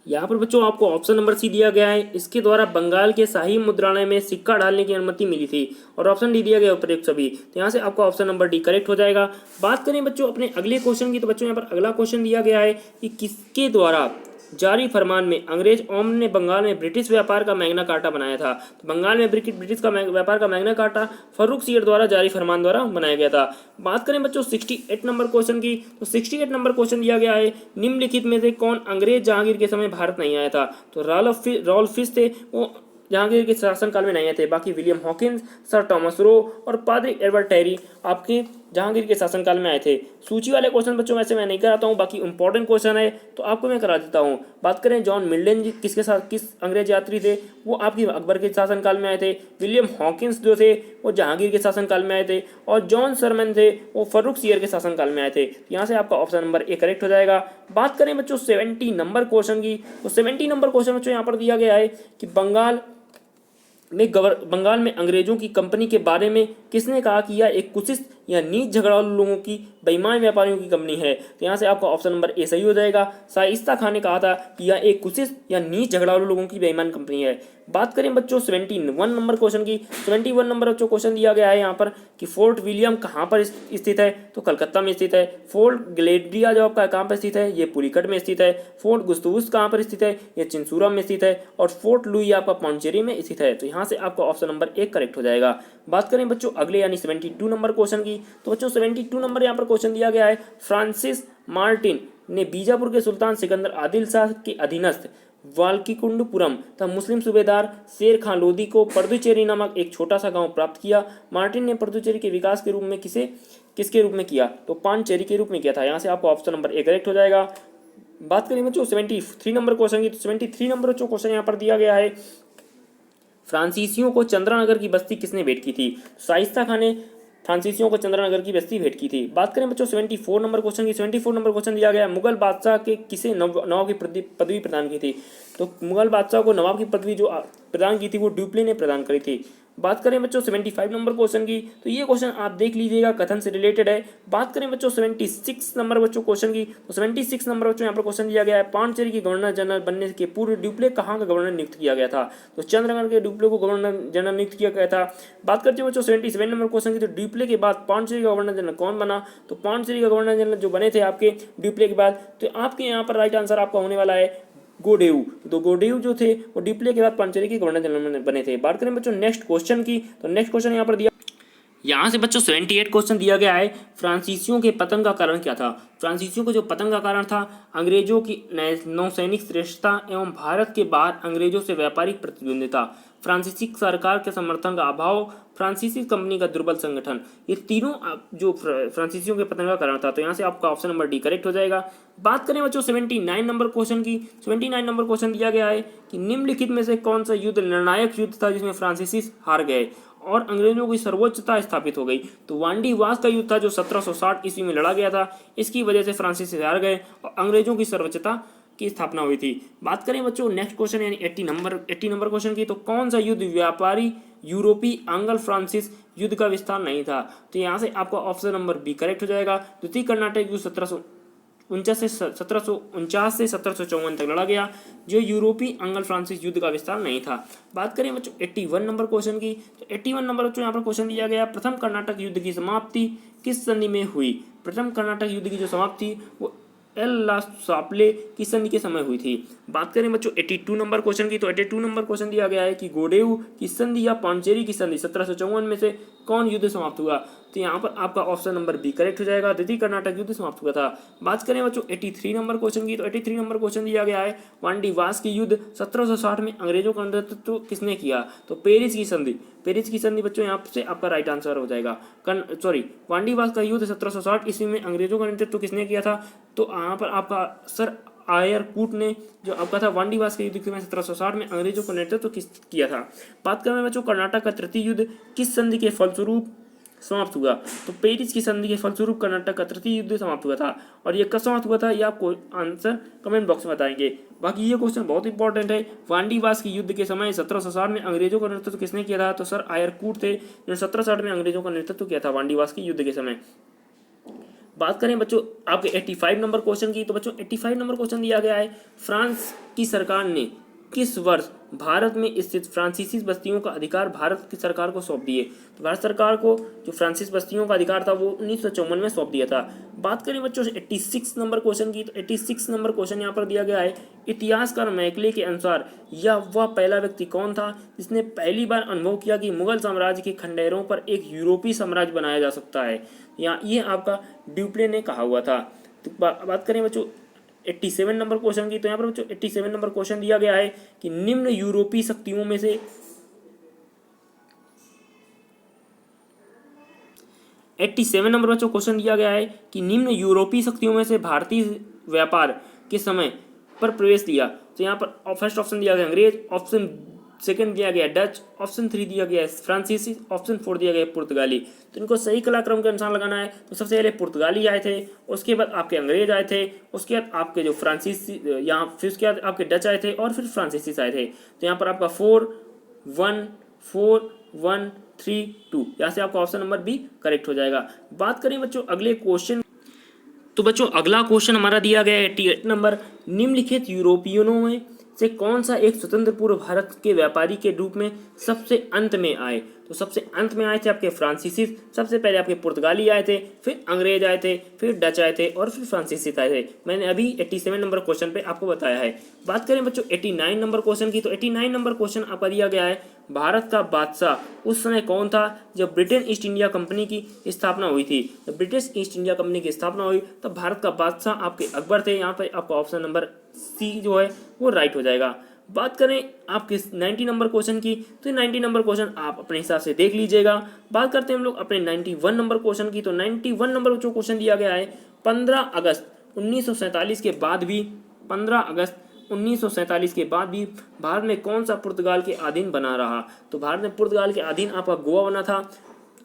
यहाँ पर बच्चों आपको ऑप्शन नंबर सी दिया गया है, इसके द्वारा बंगाल के शाही मुद्रालय में सिक्का डालने की अनुमति मिली थी। और ऑप्शन डी दिया गया उपरोक्त सभी। तो यहाँ से आपका ऑप्शन नंबर डी करेक्ट हो जाएगा। बात करें बच्चों अपने अगले क्वेश्चन की, तो बच्चों यहाँ पर अगला क्वेश्चन दिया गया है कि किसके द्वारा जारी फरमान में अंग्रेज ओम ने बंगाल में ब्रिटिश व्यापार का मैग्ना कार्टा बनाया था। तो बंगाल में ब्रिटिश का व्यापार का मैग्ना कार्टा फर्रुख सियर द्वारा जारी फरमान द्वारा बनाया गया था। बात करें बच्चों 68 नंबर क्वेश्चन की, तो 68 नंबर क्वेश्चन दिया गया है, निम्नलिखित में से कौन अंग्रेज जहांगीर के समय भारत नहीं आया था। तो रॉल्फ फिश थे, वो जहांगीर के शासनकाल में नहीं आए थे। बाकी विलियम हॉकिंस, सर टॉमस रो और पादरी एडवर्ड टेरी आपके जहांगीर के शासनकाल में आए थे। सूची वाले क्वेश्चन बच्चों वैसे मैं नहीं कराता हूँ, बाकी इंपॉर्टेंट क्वेश्चन है तो आपको मैं करा देता हूँ। बात करें जॉन मिल्टन जी किस अंग्रेज यात्री थे, वो आपकी अकबर के शासनकाल में आए थे। विलियम हॉकिंस जो थे वो जहांगीर के शासनकाल में आए थे, और जॉन सरमन थे वो फर्रुख सियर के शासनकाल में आए थे। यहाँ से आपका ऑप्शन नंबर ए करेक्ट हो जाएगा। बात करें बच्चों 70 नंबर क्वेश्चन की, तो 70 नंबर क्वेश्चन बच्चों यहाँ पर दिया गया है कि बंगाल में अंग्रेजों की कंपनी के बारे में किसने कहा कि यह एक कुशिश या नीच झगड़ालू लोगों की बेईमान व्यापारियों की कंपनी है। तो यहाँ से आपका ऑप्शन नंबर ए सही हो जाएगा। शाइस्ता खान ने कहा था कि यह एक कुशिश या नीच झगड़ालू लोगों की बेईमान कंपनी है। बात करें बच्चों 71 नंबर क्वेश्चन की, 71 नंबर बच्चों क्वेश्चन दिया गया है यहाँ पर कि फोर्ट विलियम कहाँ पर स्थित है, तो कलकत्ता में स्थित है। फोर्ट ग्लेडिया जो आपका कहाँ पर स्थित है, ये पुलिकट में स्थित है। फोर्ट गुस्तुवस कहाँ पर स्थित है, ये चिंसूरा में स्थित है। और फोर्ट लुई आपका पौंचेरी में स्थित है। तो यहाँ से आपका ऑप्शन नंबर 1 करेक्ट हो जाएगा। बात करें बच्चों अगले यानी 72 नंबर क्वेश्चन की, तो बच्चों 72 नंबर यहाँ पर क्वेश्चन दिया गया है, फ्रांसिस मार्टिन ने बीजापुर के सुल्तान सिकंदर आदिल शाह के अधीनस्थ वाल्कीकुंडपुरम तथा मुस्लिम सूबेदार शेर खान लोदी को पर्दुचेरी नामक एक छोटा सा गांव प्राप्त किया। मार्टिन ने पर्दुचेरी के विकास के रूप में किसके रूप में किया, तो पांचेरी के रूप में किया था। यहाँ से आपको ऑप्शन नंबर ए करेक्ट हो जाएगा। बात करें बच्चों 73 नंबर क्वेश्चन की, तो 73 नंबर जो क्वेश्चन यहाँ पर दिया गया है, फ्रांसीसियों को चंद्रानगर की बस्ती किसने भेंट की थी। शाइस्ता खान ने फ्रांसीसियों को चंद्रानगर की बस्ती भेंट की थी। बात करें बच्चों 74 नंबर क्वेश्चन की, 74 नंबर क्वेश्चन दिया गया है, मुगल बादशाह के किसे नवाब की पदवी प्रदान की थी। तो मुगल बादशाह को नवाब की पदवी जो प्रदान की थी वो ड्यूप्ले ने प्रदान करी थी। बात करें बच्चों 75 नंबर क्वेश्चन की, तो ये क्वेश्चन आप देख लीजिएगा, कथन से रिलेटेड है। बात करें बच्चों 76 नंबर बच्चों क्वेश्चन की, तो 76 नंबर बच्चों यहाँ पर क्वेश्चन दिया गया है, पांचेरी की गवर्नर जनरल बनने के पूर्व ड्यूप्ले कहाँ का गवर्नर नियुक्त किया गया था। तो चंद्रगढ़ के ड्यूप्ले को गवर्नर जनरल नियुक्त किया गया था। बात करते हैं बच्चों 77 नंबर क्वेश्चन की, तो ड्यूप्ले के बाद पांचेरी का गवर्नर जनरल कौन बना। तो पांचेरी का गवर्नर जनरल जो बने थे आपके ड्यूप्ले के बाद, तो आपके यहाँ पर राइट आंसर आपका होने वाला है गोडेऊ। तो गोडेऊ जो थे वो डिप्ले के बाद पांचेरी के गवर्नर जनरल बने थे। बात करें बच्चों नेक्स्ट क्वेश्चन की, तो नेक्स्ट क्वेश्चन यहाँ पर दिया, यहाँ से बच्चों 78 क्वेश्चन दिया गया है, फ्रांसीसियों के पतन का कारण क्या था। फ्रांसीसियों को जो पतन का कारण था, अंग्रेजों की नौसैनिक श्रेष्ठता एवं भारत के बाहर अंग्रेजों से व्यापारिक प्रतिद्वंदिता, फ्रांसीसी सरकार के समर्थन का अभाव, फ्रांसीसी कंपनी का दुर्बल संगठन, ये तीनों जो फ्रांसीसियों के पतन का कारण था। तो यहाँ से आपका ऑप्शन नंबर डी करेक्ट हो जाएगा। बात करें बच्चों 79 नंबर क्वेश्चन की, 79 नंबर क्वेश्चन दिया गया है कि निम्नलिखित में से कौन सा युद्ध निर्णायक युद्ध था जिसमें फ्रांसीसी हार गए और अंग्रेजों की सर्वोच्चता स्थापित हो गई। तो वांडी वास का युद्ध था जो 1760 ईस्वी में लड़ा गया था, इसकी वजह से फ्रांसीसी हार गए और अंग्रेजों की सर्वोच्चता की स्थापना हुई थी। बात करें बच्चों नेक्स्ट क्वेश्चन यानी 80 नंबर क्वेश्चन की, तो कौन सा युद्ध व्यापारी यूरोपी आंग्ल फ्रांसिस युद्ध का विस्तार नहीं था। तो यहाँ से आपका ऑप्शन नंबर बी करेक्ट हो जाएगा। द्वितीय कर्नाटक युद्ध 1749 से 1754 तक लड़ा गया, जो यूरोपी आंग्ल फ्रांसिस युद्ध का विस्तार नहीं था। बात करें बच्चों 81 नंबर क्वेश्चन की, तो 81 नंबर बच्चों यहाँ पर क्वेश्चन दिया गया, प्रथम कर्नाटक युद्ध की समाप्ति किस संधि में हुई। प्रथम कर्नाटक युद्ध की जो समाप्ति वो एल ला सापले की संधि के समय हुई थी। बात करें बच्चों 82 नंबर क्वेश्चन की, तो 82 नंबर क्वेश्चन दिया गया है कि गोडेऊ की संधि या पांचेरी की संधि 1754 में से कौन युद्ध समाप्त हुआ। तो यहाँ पर आपका ऑप्शन नंबर बी करेक्ट हो जाएगा, द्वितीय कर्नाटक युद्ध समाप्त हुआ था। बात करें बच्चों 83 नंबर क्वेश्चन की, तो 83 नंबर क्वेश्चन दिया गया है, वांडी वास की युद्ध 1760 में अंग्रेजों का नेतृत्व किसने किया। तो पेरिस की संधि बच्चों यहाँ से आपका राइट आंसर हो जाएगा। वांडी वास का युद्ध 1760 ईस्वी में अंग्रेजों का नेतृत्व किसने किया था। तो यहाँ पर आपका सर आयर कूट ने जो आपका था वांडी वास के युद्ध में 1760 में अंग्रेजों का नेतृत्व किया था। बात करें बच्चों कर्नाटक का तृतीय युद्ध किस संधि के फलस्वरूप समाप्त हुआ। तो पेरिस की संधि के फलस्वरूप कर्नाटक का तृतीय युद्ध समाप्त हुआ था। और ये कब समाप्त हुआ था ये आपको आंसर कमेंट बॉक्स में बताएंगे। बाकी ये क्वेश्चन बहुत इंपॉर्टेंट है, वांडी वास की युद्ध के समय 1760 में अंग्रेजों का नेतृत्व किसने किया था। तो सर आयर कूट थे जो 1760 में अंग्रेजों का नेतृत्व किया था वांडी वास की युद्ध के समय। बात करें बच्चों आपके 85 नंबर क्वेश्चन की, तो बच्चों 85 नंबर क्वेश्चन दिया गया है, फ्रांस की सरकार ने किस वर्ष भारत में स्थित फ्रांसीसी बस्तियों का अधिकार भारत की सरकार को सौंप दिए? तो भारत सरकार को जो फ्रांसीसी बस्तियों का अधिकार था वो 1954 में सौंप दिया था। बात करें बच्चों 86 नंबर क्वेश्चन की, तो 86 नंबर क्वेश्चन यहाँ पर दिया गया है, इतिहासकार मैकले के अनुसार यह वह पहला व्यक्ति कौन था जिसने पहली बार अनुभव किया कि मुगल साम्राज्य के खंडेरों पर एक यूरोपीय साम्राज्य बनाया जा सकता है? यहाँ ये आपका ड्यूप्ले ने कहा हुआ था। तो बात करें बच्चों 87 नंबर क्वेश्चन की, तो यहाँ पर बच्चों 87 नंबर क्वेश्चन दिया गया है कि निम्न यूरोपीय शक्तियों में से 87 नंबर बच्चों क्वेश्चन दिया गया है कि निम्न यूरोपीय शक्तियों में से भारतीय व्यापार के समय पर प्रवेश लिया। तो यहाँ पर फर्स्ट ऑप्शन दिया गया अंग्रेज, ऑप्शन सेकंड दिया गया डच, ऑप्शन 3 दिया गया फ्रांसीसी, ऑप्शन 4 दिया गया पुर्तगाली। तो इनको सही कलाक्रम के अनुसार लगाना है। तो सबसे पहले पुर्तगाली आए थे, उसके बाद आपके अंग्रेज आए थे, उसके बाद आपके जो फ्रांसीसी यहाँ, फिर उसके बाद आपके डच आए थे और फिर फ्रांसीसी आए थे। तो यहाँ पर आपका 4 1 4 1 3 2, यहाँ से आपका ऑप्शन नंबर बी करेक्ट हो जाएगा। बात करें बच्चों अगले क्वेश्चन, तो बच्चों अगला क्वेश्चन हमारा दिया गया है 88 नंबर, निम्नलिखित यूरोपियनों में से कौन सा एक स्वतंत्र पूर्व भारत के व्यापारी के रूप में सबसे अंत में आए? तो सबसे अंत में आए थे आपके फ्रांसीसी, सबसे पहले आपके पुर्तगाली आए थे, फिर अंग्रेज आए थे, फिर डच आए थे और फिर फ्रांसीसी आए थे। मैंने अभी 87 नंबर क्वेश्चन पे आपको बताया है। बात करें बच्चों 89 नंबर क्वेश्चन की, तो 89 नंबर क्वेश्चन आपका दिया गया है, भारत का बादशाह उस समय कौन था जब ब्रिटेन ईस्ट इंडिया कंपनी की स्थापना हुई थी? जब ब्रिटिश ईस्ट इंडिया कंपनी की स्थापना हुई तब भारत का बादशाह आपके अकबर थे। यहाँ पर आपका ऑप्शन नंबर सी जो है वो राइट हो जाएगा। बात करें आपके 90 नंबर क्वेश्चन की, तो 90 नंबर क्वेश्चन आप अपने हिसाब से देख लीजिएगा। बात करते हैं हम लोग अपने 91 नंबर क्वेश्चन की, तो 91 नंबर जो क्वेश्चन दिया गया है, 15 अगस्त 1947 के बाद भी 15 अगस्त 1947 के बाद भी भारत में कौन सा पुर्तगाल के अधीन बना रहा? तो भारत में पुर्तगाल के अधीन आपका गोवा बना था,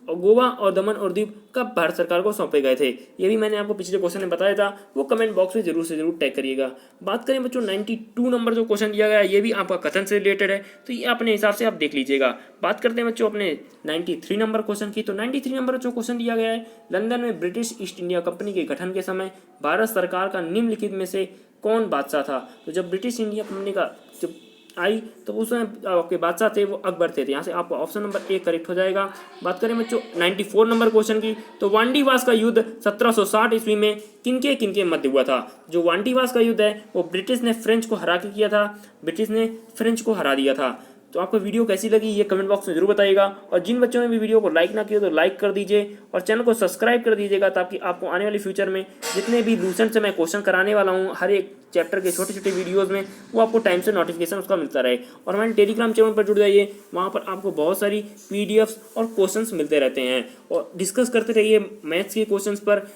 और गोवा और दमन और दीव कब भारत सरकार को सौंपे गए थे? ये भी मैंने आपको पिछले क्वेश्चन में बताया था, वो कमेंट बॉक्स में जरूर से जरूर टैग करिएगा। बात करें बच्चों 92 नंबर जो क्वेश्चन दिया गया है, ये भी आपका कथन से रिलेटेड है, तो ये अपने हिसाब से आप देख लीजिएगा। बात करते हैं बच्चों अपने 93 नंबर क्वेश्चन की, तो 93 नंबर जो क्वेश्चन दिया गया है, लंदन में ब्रिटिश ईस्ट इंडिया कंपनी के गठन के समय भारत सरकार का निम्नलिखित में से कौन बादशाह था? तो जब ब्रिटिश इंडिया कंपनी का जब आई तो उसमें आपके बादशाह थे वो अकबर थे। यहाँ से आपका ऑप्शन नंबर ए करेक्ट हो जाएगा। बात करें बच्चों 94 नंबर क्वेश्चन की, तो वांडीवास का युद्ध 1760 ईस्वी में किनके किनके मध्य हुआ था? जो वांडीवास का युद्ध है वो ब्रिटिश ने फ्रेंच को हरा के किया था, ब्रिटिश ने फ्रेंच को हरा दिया था। तो आपको वीडियो कैसी लगी ये कमेंट बॉक्स में जरूर बताइएगा, और जिन बच्चों ने भी वीडियो को लाइक ना किया तो लाइक कर दीजिए और चैनल को सब्सक्राइब कर दीजिएगा, ताकि आपको आने वाले फ्यूचर में जितने भी लूसेंट से मैं क्वेश्चन कराने वाला हूँ हर एक चैप्टर के छोटे छोटे वीडियोस में, वो आपको टाइम से नोटिफिकेशन उसका मिलता रहे। और हमारे टेलीग्राम चैनल पर जुड़ जाइए, वहाँ पर आपको बहुत सारी पीडीएफ्स और क्वेश्चंस मिलते रहते हैं, और डिस्कस करते रहिए मैथ्स के क्वेश्चंस पर,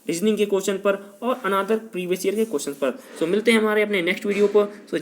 रीजनिंग के क्वेश्चन पर और अनदर प्रीवियस ईयर के क्वेश्चन पर। सो मिलते हैं हमारे अपने नेक्स्ट वीडियो पर।